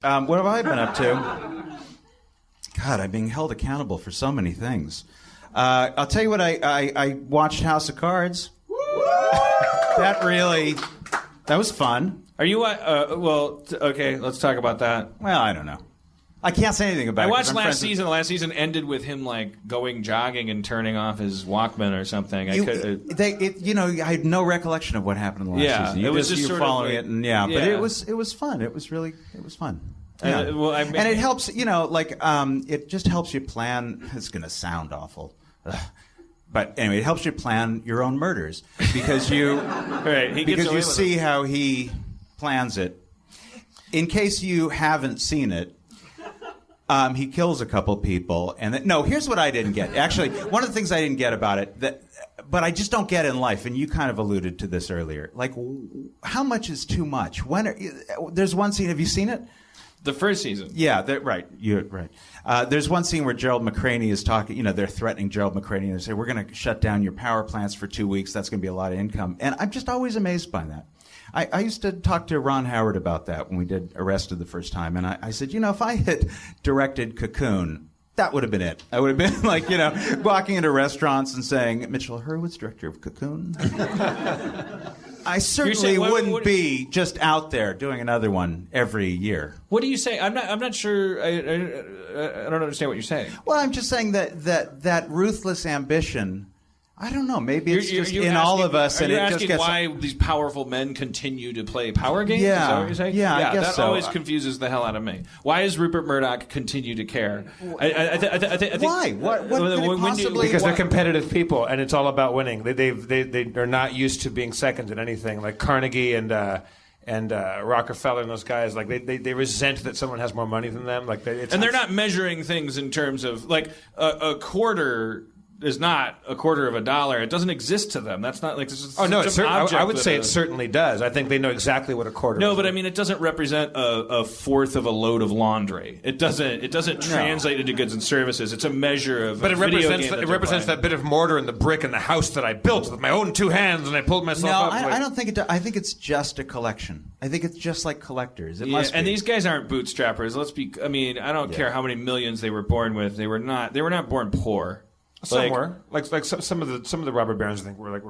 What have I been up to? God, I'm being held accountable for so many things. I'll tell you what, I watched House of Cards. That was fun. Are you, okay, let's talk about that. Well, I don't know. I can't say anything about it. I watched last season. The last season ended with him, like, going jogging and turning off his Walkman or something. I had no recollection of what happened in the last season. It was just sort following of like, it, and but it was fun. It was fun. Yeah. And it helps, it just helps you plan. It's going to sound awful. But anyway, it helps you plan your own murders because you see how he plans it. In case you haven't seen it, he kills a couple people. Here's what I didn't get. Actually, one of the things I didn't get about it, but I just don't get in life, and you kind of alluded to this earlier. Like, how much is too much? There's one scene. Have you seen it? The first season. Yeah, right. You're right. There's one scene where Gerald McCraney is talking. They're threatening Gerald McCraney. They say, we're going to shut down your power plants for 2 weeks. That's going to be a lot of income. And I'm just always amazed by that. I used to talk to Ron Howard about that when we did Arrested the first time. And I said, if I had directed Cocoon, that would have been it. I would have been like, walking into restaurants and saying, Mitchell Hurwitz, director of Cocoon. I certainly wouldn't be just out there doing another one every year. What do you say? I'm not sure. I don't understand what you're saying. Well, I'm just saying that ruthless ambition. I don't know. Maybe it's just in all of us, and it just gets. Why these powerful men continue to play power games? Yeah, is that what you're saying? Yeah, I guess that so. always confuses the hell out of me. Why does Rupert Murdoch continue to care? I think, why? What could it possibly? Because they're competitive people, and it's all about winning. They're not used to being second in anything. Like Carnegie and Rockefeller and those guys, like they resent that someone has more money than them. Like they're not measuring things in terms of like a quarter. Is not a quarter of a dollar. It doesn't exist to them. That's not like this is. Oh no, I would say it certainly does. I think they know exactly what a quarter. No, is. but I mean, it doesn't represent a fourth of a load of laundry. It doesn't translate into goods and services. It's a measure of. But it represents that bit of mortar and the brick and the house that I built with my own 2 hands, and I pulled myself up. No, I don't think it does. I think it's just a collection. I think it's just like collectors. It must be. And these guys aren't bootstrappers. I mean, I don't care how many millions they were born with. They were not born poor. Some were like some of the robber barons I think were like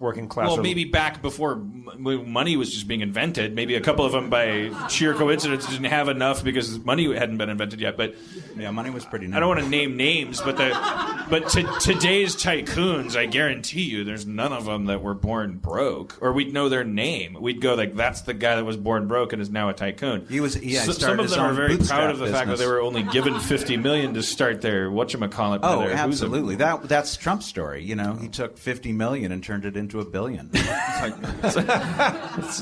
working class. Well, maybe back before money was just being invented. Maybe a couple of them by sheer coincidence didn't have enough because money hadn't been invented yet. But yeah, money was pretty. I don't want to name names, but today's tycoons, I guarantee you, there's none of them that were born broke, or we'd know their name. We'd go like, that's the guy that was born broke and is now a tycoon. Some of them are very proud of the fact that they were only given $50 million to start their whatchamacallit. Oh, absolutely. That's Trump's story. He took $50 million and turned it into $1 billion.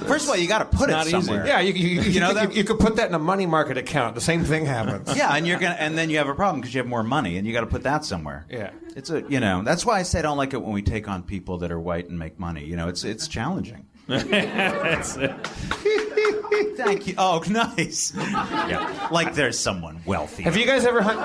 First of all, you got to put it somewhere. Easy. Yeah, you could put that in a money market account. The same thing happens. Yeah, and then you have a problem because you have more money, and you got to put that somewhere. Yeah, that's why I say I don't like it when we take on people that are white and make money. It's challenging. Thank you. Oh, nice. Yeah. Like there's someone wealthy. Have you guys ever hung?